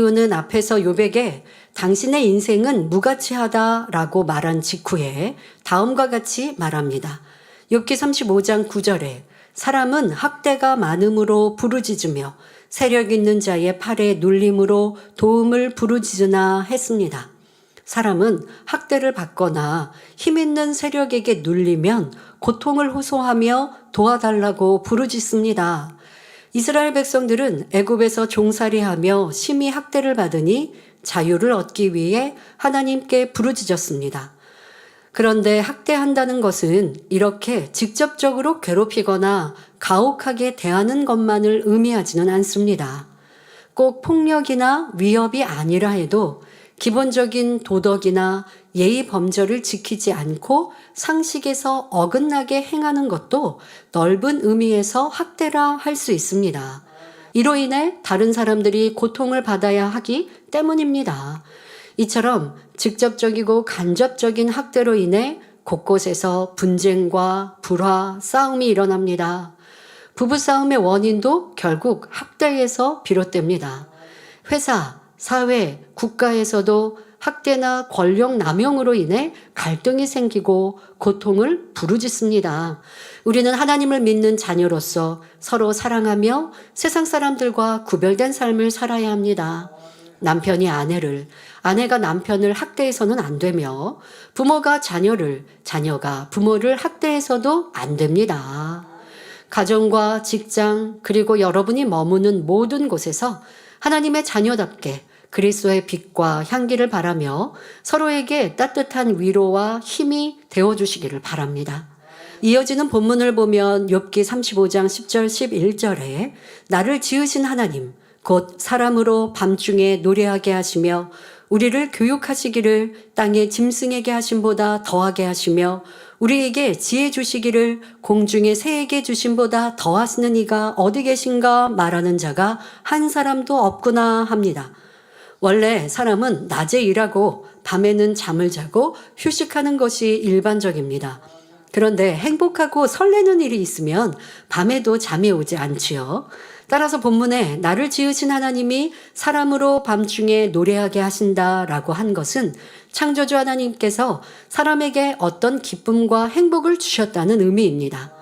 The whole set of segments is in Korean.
엘리후는 앞에서 욥에게 당신의 인생은 무가치하다라고 말한 직후에 다음과 같이 말합니다. 욥기 35장 9절에 사람은 학대가 많음으로 부르짖으며 세력 있는 자의 팔에 눌림으로 도움을 부르짖으나 했습니다. 사람은 학대를 받거나 힘 있는 세력에게 눌리면 고통을 호소하며 도와달라고 부르짖습니다. 이스라엘 백성들은 애굽에서 종살이하며 심히 학대를 받으니 자유를 얻기 위해 하나님께 부르짖었습니다. 그런데 학대한다는 것은 이렇게 직접적으로 괴롭히거나 가혹하게 대하는 것만을 의미하지는 않습니다. 꼭 폭력이나 위협이 아니라 해도 기본적인 도덕이나 예의 범절을 지키지 않고 상식에서 어긋나게 행하는 것도 넓은 의미에서 학대라 할 수 있습니다. 이로 인해 다른 사람들이 고통을 받아야 하기 때문입니다. 이처럼 직접적이고 간접적인 학대로 인해 곳곳에서 분쟁과 불화, 싸움이 일어납니다. 부부싸움의 원인도 결국 학대에서 비롯됩니다. 회사, 사회, 국가에서도 학대나 권력 남용으로 인해 갈등이 생기고 고통을 부르짖습니다. 우리는 하나님을 믿는 자녀로서 서로 사랑하며 세상 사람들과 구별된 삶을 살아야 합니다. 남편이 아내를, 아내가 남편을 학대해서는 안 되며 부모가 자녀를, 자녀가 부모를 학대해서도 안 됩니다. 가정과 직장 그리고 여러분이 머무는 모든 곳에서 하나님의 자녀답게 그리스도의 빛과 향기를 바라며 서로에게 따뜻한 위로와 힘이 되어주시기를 바랍니다. 이어지는 본문을 보면 욥기 35장 10절 11절에 나를 지으신 하나님 곧 사람으로 밤중에 노래하게 하시며 우리를 교육하시기를 땅의 짐승에게 하심보다 더하게 하시며 우리에게 지혜 주시기를 공중의 새에게 주심보다 더하시는 이가 어디 계신가 말하는 자가 한 사람도 없구나 합니다. 원래 사람은 낮에 일하고 밤에는 잠을 자고 휴식하는 것이 일반적입니다. 그런데 행복하고 설레는 일이 있으면 밤에도 잠이 오지 않지요. 따라서 본문에 나를 지으신 하나님이 사람으로 밤중에 노래하게 하신다라고 한 것은 창조주 하나님께서 사람에게 어떤 기쁨과 행복을 주셨다는 의미입니다.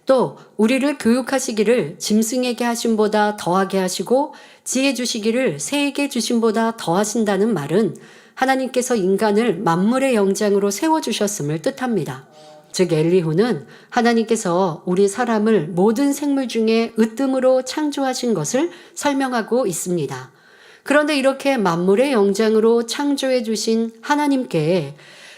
또 우리를 교육하시기를 짐승에게 하심보다 더하게 하시고 지혜 주시기를 새에게 주심보다 더하신다는 말은 하나님께서 인간을 만물의 영장으로 세워주셨음을 뜻합니다. 즉 엘리후는 하나님께서 우리 사람을 모든 생물 중에 으뜸으로 창조하신 것을 설명하고 있습니다. 그런데 이렇게 만물의 영장으로 창조해 주신 하나님께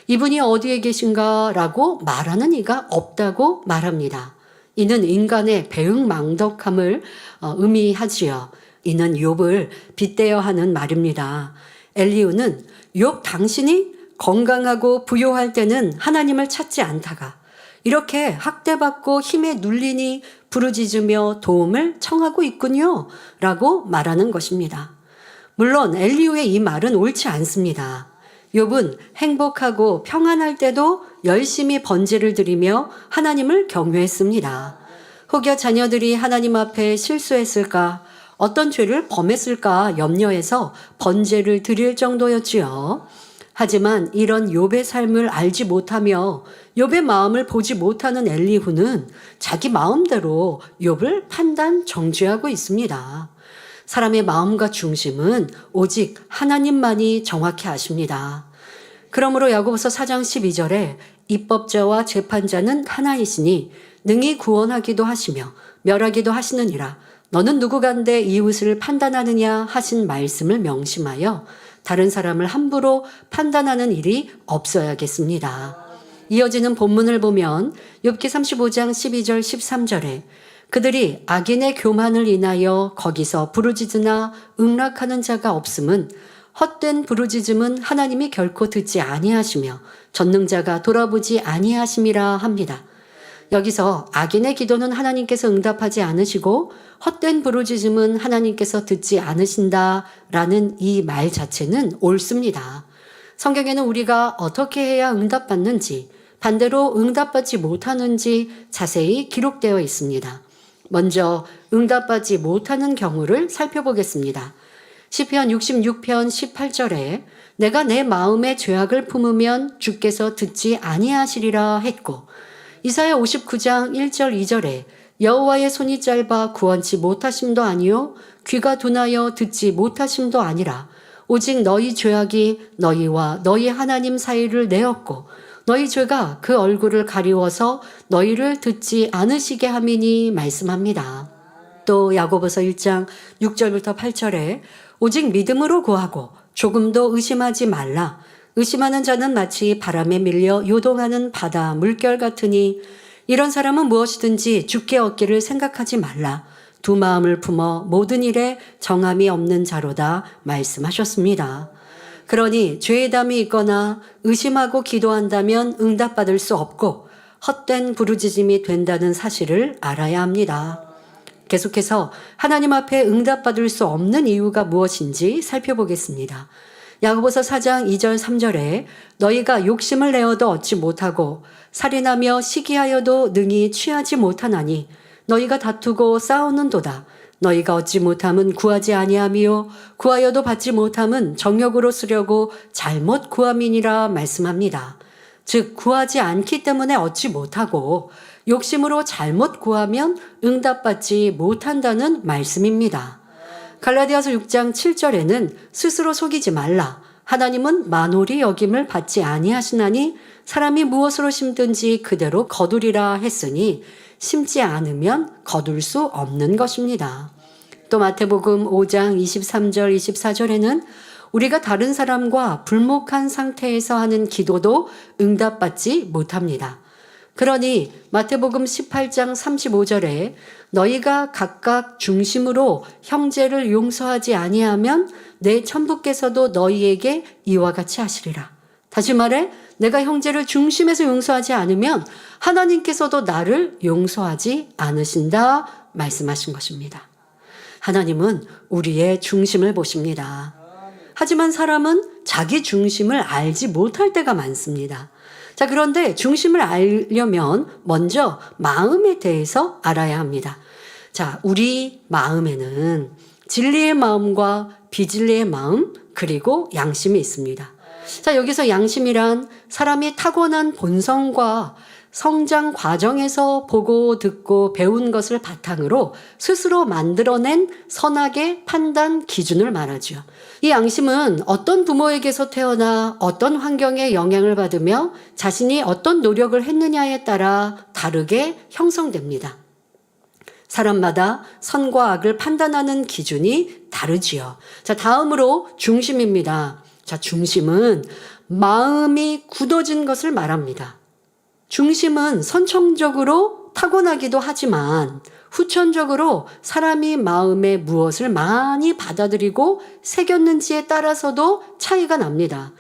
이분이 어디에 계신가 라고 말하는 이가 없다고 말합니다. 이는 인간의 배은망덕함을 의미하지요. 이는 욥을 빗대어 하는 말입니다. 엘리후는 욥 당신이 건강하고 부요할 때는 하나님을 찾지 않다가 이렇게 학대받고 힘에 눌리니 부르짖으며 도움을 청하고 있군요 라고 말하는 것입니다. 물론 엘리후의 이 말은 옳지 않습니다. 욥은 행복하고 평안할 때도 열심히 번제를 드리며 하나님을 경외했습니다. 혹여 자녀들이 하나님 앞에 실수했을까, 어떤 죄를 범했을까 염려해서 번제를 드릴 정도였지요. 하지만 이런 욥의 삶을 알지 못하며 욥의 마음을 보지 못하는 엘리후는 자기 마음대로 욥을 판단 정죄하고 있습니다. 사람의 마음과 중심은 오직 하나님만이 정확히 아십니다. 그러므로 야고보서 4장 12절에 입법자와 재판자는 하나이시니 능히 구원하기도 하시며 멸하기도 하시느니라. 너는 누구간데 이웃을 판단하느냐 하신 말씀을 명심하여 다른 사람을 함부로 판단하는 일이 없어야겠습니다. 이어지는 본문을 보면 욥기 35장 12절 13절에 그들이 악인의 교만을 인하여 거기서 부르짖으나 응락하는 자가 없음은 헛된 부르짖음은 하나님이 결코 듣지 아니하시며 전능자가 돌아보지 아니하심이라 합니다. 여기서 악인의 기도는 하나님께서 응답하지 않으시고 헛된 부르짖음은 하나님께서 듣지 않으신다라는 이 말 자체는 옳습니다. 성경에는 우리가 어떻게 해야 응답받는지, 반대로 응답받지 못하는지 자세히 기록되어 있습니다. 먼저 응답받지 못하는 경우를 살펴보겠습니다. 시편 66편 18절에 내가 내 마음의 죄악을 품으면 주께서 듣지 아니하시리라 했고, 이사야 59장 1절 2절에 여호와의 손이 짧아 구원치 못하심도 아니요 귀가 둔하여 듣지 못하심도 아니라 오직 너희 죄악이 너희와 너희 하나님 사이를 내었고 너희 죄가 그 얼굴을 가리워서 너희를 듣지 않으시게 함이니 말씀합니다. 또 야고보서 1장 6절부터 8절에 오직 믿음으로 구하고 조금도 의심하지 말라. 의심하는 자는 마치 바람에 밀려 요동하는 바다 물결 같으니 이런 사람은 무엇이든지 주께 얻기를 생각하지 말라. 두 마음을 품어 모든 일에 정함이 없는 자로다 말씀하셨습니다. 그러니 죄의 담이 있거나 의심하고 기도한다면 응답받을 수 없고 헛된 부르짖음이 된다는 사실을 알아야 합니다. 계속해서 하나님 앞에 응답받을 수 없는 이유가 무엇인지 살펴보겠습니다. 야고보서 4장 2절 3절에 너희가 욕심을 내어도 얻지 못하고 살인하며 시기하여도 능히 취하지 못하나니 너희가 다투고 싸우는도다. 너희가 얻지 못함은 구하지 아니함이요 구하여도 받지 못함은 정욕으로 쓰려고 잘못 구함이니라 말씀합니다. 즉 구하지 않기 때문에 얻지 못하고 욕심으로 잘못 구하면 응답받지 못한다는 말씀입니다. 갈라디아서 6장 7절에는 스스로 속이지 말라. 하나님은 만홀히 여김을 받지 아니하시나니 사람이 무엇으로 심든지 그대로 거두리라 했으니 심지 않으면 거둘 수 없는 것입니다. 또 마태복음 5장 23절 24절에는 우리가 다른 사람과 불목한 상태에서 하는 기도도 응답받지 못합니다. 그러니 마태복음 18장 35절에 너희가 각각 중심으로 형제를 용서하지 아니하면 내 천부께서도 너희에게 이와 같이 하시리라. 다시 말해 내가 형제를 중심에서 용서하지 않으면 하나님께서도 나를 용서하지 않으신다 말씀하신 것입니다. 하나님은 우리의 중심을 보십니다. 하지만 사람은 자기 중심을 알지 못할 때가 많습니다. 자, 그런데 중심을 알려면 먼저 마음에 대해서 알아야 합니다. 자, 우리 마음에는 진리의 마음과 비진리의 마음 그리고 양심이 있습니다. 자, 여기서 양심이란 사람이 타고난 본성과 성장 과정에서 보고 듣고 배운 것을 바탕으로 스스로 만들어낸 선악의 판단 기준을 말하죠. 이 양심은 어떤 부모에게서 태어나 어떤 환경에 영향을 받으며 자신이 어떤 노력을 했느냐에 따라 다르게 형성됩니다. 사람마다 선과 악을 판단하는 기준이 다르지요. 자, 다음으로 중심입니다. 자, 중심은 마음이 굳어진 것을 말합니다. 중심은 선천적으로 타고나기도 하지만 후천적으로 사람이 마음에 무엇을 많이 받아들이고 새겼는지에 따라서도 차이가 납니다.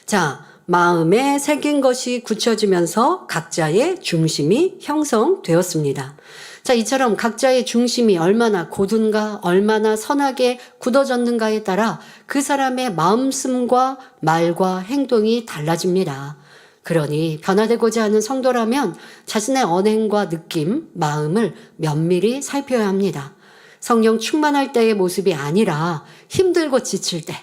자, 마음에 새긴 것이 굳혀지면서 각자의 중심이 형성되었습니다. 자, 이처럼 각자의 중심이 얼마나 곧은가, 얼마나 선하게 굳어졌는가에 따라 그 사람의 마음씀과 말과 행동이 달라집니다. 그러니 변화되고자 하는 성도라면 자신의 언행과 느낌, 마음을 면밀히 살펴야 합니다. 성령 충만할 때의 모습이 아니라 힘들고 지칠 때,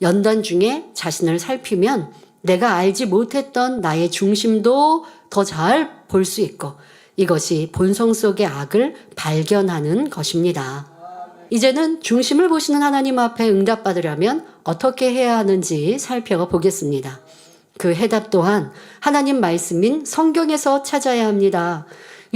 연단 중에 자신을 살피면 내가 알지 못했던 나의 중심도 더 잘 볼 수 있고 이것이 본성 속의 악을 발견하는 것입니다. 이제는 중심을 보시는 하나님 앞에 응답받으려면 어떻게 해야 하는지 살펴보겠습니다. 그 해답 또한 하나님 말씀인 성경에서 찾아야 합니다.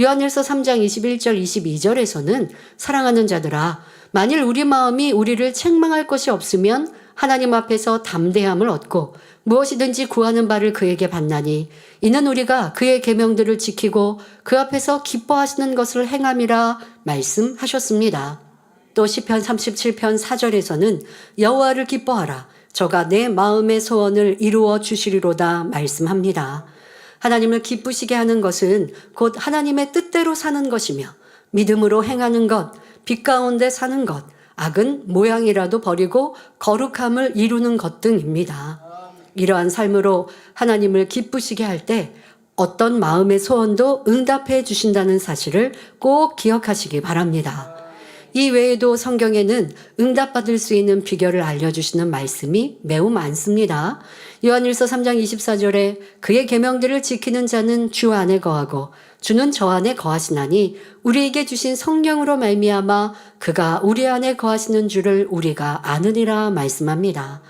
요한일서 3장 21절 22절에서는 사랑하는 자들아 만일 우리 마음이 우리를 책망할 것이 없으면 하나님 앞에서 담대함을 얻고 무엇이든지 구하는 바를 그에게 받나니 이는 우리가 그의 계명들을 지키고 그 앞에서 기뻐하시는 것을 행함이라 말씀하셨습니다. 또 시편 37편 4절에서는 여호와를 기뻐하라 저가 내 마음의 소원을 이루어 주시리로다 말씀합니다. 하나님을 기쁘시게 하는 것은 곧 하나님의 뜻대로 사는 것이며 믿음으로 행하는 것, 빛 가운데 사는 것, 악은 모양이라도 버리고 거룩함을 이루는 것 등입니다. 이러한 삶으로 하나님을 기쁘시게 할 때 어떤 마음의 소원도 응답해 주신다는 사실을 꼭 기억하시기 바랍니다. 이 외에도 성경에는 응답받을 수 있는 비결을 알려주시는 말씀이 매우 많습니다. 요한일서 3장 24절에 그의 계명들을 지키는 자는 주 안에 거하고 주는 저 안에 거하시나니 우리에게 주신 성령으로 말미암아 그가 우리 안에 거하시는 줄을 우리가 아느니라 말씀합니다.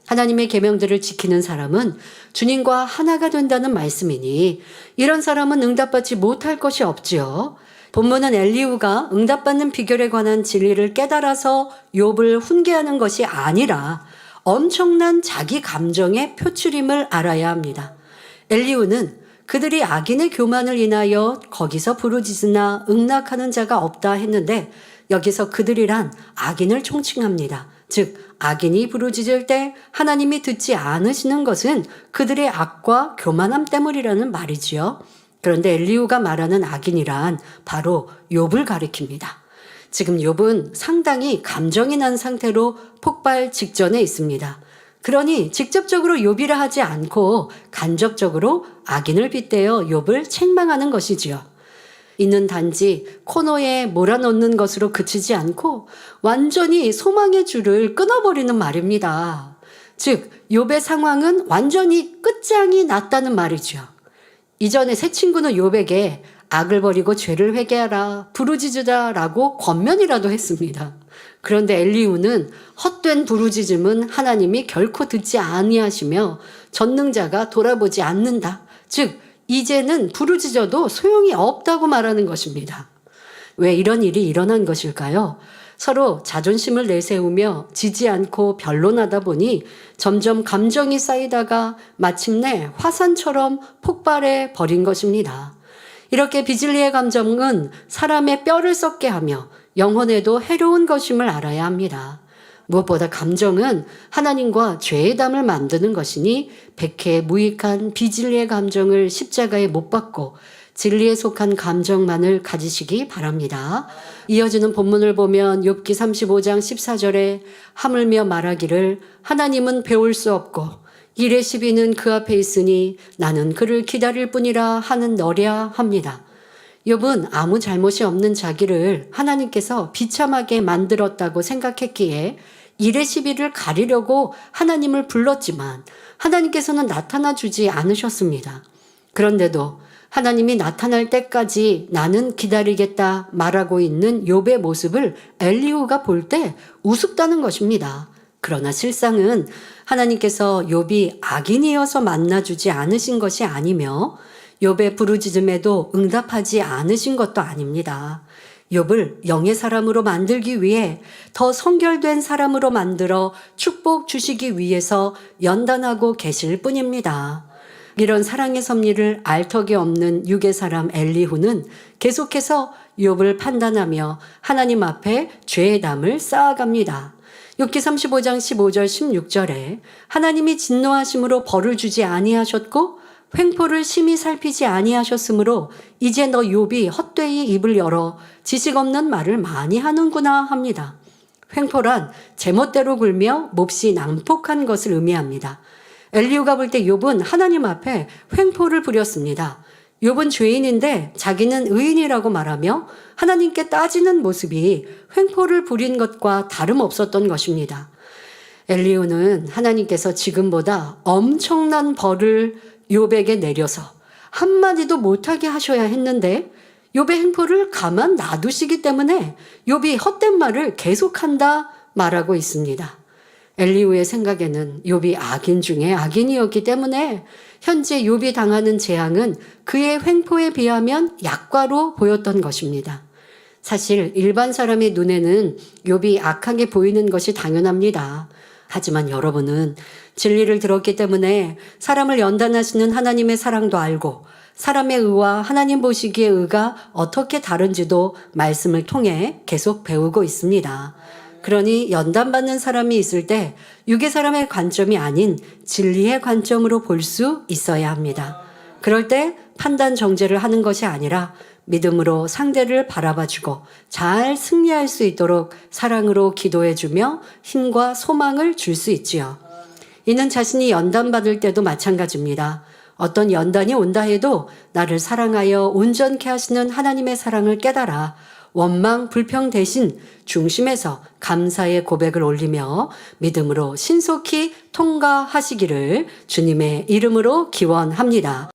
하나님의 계명들을 지키는 사람은 주님과 하나가 된다는 말씀이니 이런 사람은 응답받지 못할 것이 없지요. 본문은 엘리후가 응답받는 비결에 관한 진리를 깨달아서 욥을 훈계하는 것이 아니라 엄청난 자기 감정의 표출임을 알아야 합니다. 엘리후는 그들이 악인의 교만을 인하여 거기서 부르짖으나 응낙하는 자가 없다 했는데 여기서 그들이란 악인을 총칭합니다. 즉 악인이 부르짖을 때 하나님이 듣지 않으시는 것은 그들의 악과 교만함 때문이라는 말이지요. 그런데 엘리후가 말하는 악인이란 바로 욥을 가리킵니다. 지금 욥은 상당히 감정이 난 상태로 폭발 직전에 있습니다. 그러니 직접적으로 욥이라 하지 않고 간접적으로 악인을 빗대어 욥을 책망하는 것이지요. 이는 단지 코너에 몰아넣는 것으로 그치지 않고 완전히 소망의 줄을 끊어버리는 말입니다. 즉 욥의 상황은 완전히 끝장이 났다는 말이죠. 이전에 새 친구는 욥에게 악을 버리고 죄를 회개하라, 부르짖으라라고 권면이라도 했습니다. 그런데 엘리후는 헛된 부르짖음은 하나님이 결코 듣지 아니하시며 전능자가 돌아보지 않는다. 즉 이제는 부르짖어도 소용이 없다고 말하는 것입니다. 왜 이런 일이 일어난 것일까요? 서로 자존심을 내세우며 지지 않고 변론하다 보니 점점 감정이 쌓이다가 마침내 화산처럼 폭발해 버린 것입니다. 이렇게 비질리의 감정은 사람의 뼈를 썩게 하며 영혼에도 해로운 것임을 알아야 합니다. 무엇보다 감정은 하나님과 죄의 담을 만드는 것이니 백해 무익한 비진리의 감정을 십자가에 못 박고 진리에 속한 감정만을 가지시기 바랍니다. 이어지는 본문을 보면 욥기 35장 14절에 하물며 말하기를 하나님은 배울 수 없고 일의 시비는 그 앞에 있으니 나는 그를 기다릴 뿐이라 하는 너랴 합니다. 욥은 아무 잘못이 없는 자기를 하나님께서 비참하게 만들었다고 생각했기에 일의 시비를 가리려고 하나님을 불렀지만 하나님께서는 나타나 주지 않으셨습니다. 그런데도 하나님이 나타날 때까지 나는 기다리겠다 말하고 있는 욥의 모습을 엘리후가 볼 때 우습다는 것입니다. 그러나 실상은 하나님께서 욥이 악인이어서 만나주지 않으신 것이 아니며 욥의 부르짖음에도 응답하지 않으신 것도 아닙니다. 욥을 영의 사람으로 만들기 위해 더 성결된 사람으로 만들어 축복 주시기 위해서 연단하고 계실 뿐입니다. 이런 사랑의 섭리를 알 턱이 없는 육의 사람 엘리후는 계속해서 욥을 판단하며 하나님 앞에 죄의 담을 쌓아갑니다. 욥기 35장 15절 16절에 하나님이 진노하심으로 벌을 주지 아니하셨고 횡포를 심히 살피지 아니하셨으므로 이제 너 욥이 헛되이 입을 열어 지식 없는 말을 많이 하는구나 합니다. 횡포란 제멋대로 굴며 몹시 난폭한 것을 의미합니다. 엘리후가 볼 때 욥은 하나님 앞에 횡포를 부렸습니다. 욥은 죄인인데 자기는 의인이라고 말하며 하나님께 따지는 모습이 횡포를 부린 것과 다름없었던 것입니다. 엘리후는 하나님께서 지금보다 엄청난 벌을 욥에게 내려서 한마디도 못하게 하셔야 했는데 욥의 행포를 가만 놔두시기 때문에 욥이 헛된 말을 계속한다 말하고 있습니다. 엘리후의 생각에는 욥이 악인 중에 악인이었기 때문에 현재 욥이 당하는 재앙은 그의 횡포에 비하면 약과로 보였던 것입니다. 사실 일반 사람의 눈에는 욥이 악하게 보이는 것이 당연합니다. 하지만 여러분은 진리를 들었기 때문에 사람을 연단하시는 하나님의 사랑도 알고 사람의 의와 하나님 보시기의 의가 어떻게 다른지도 말씀을 통해 계속 배우고 있습니다. 그러니 연단받는 사람이 있을 때 육의 사람의 관점이 아닌 진리의 관점으로 볼 수 있어야 합니다. 그럴 때 판단 정죄를 하는 것이 아니라 믿음으로 상대를 바라봐주고 잘 승리할 수 있도록 사랑으로 기도해주며 힘과 소망을 줄 수 있지요. 이는 자신이 연단받을 때도 마찬가지입니다. 어떤 연단이 온다 해도 나를 사랑하여 온전케 하시는 하나님의 사랑을 깨달아 원망, 불평 대신 중심에서 감사의 고백을 올리며 믿음으로 신속히 통과하시기를 주님의 이름으로 기원합니다.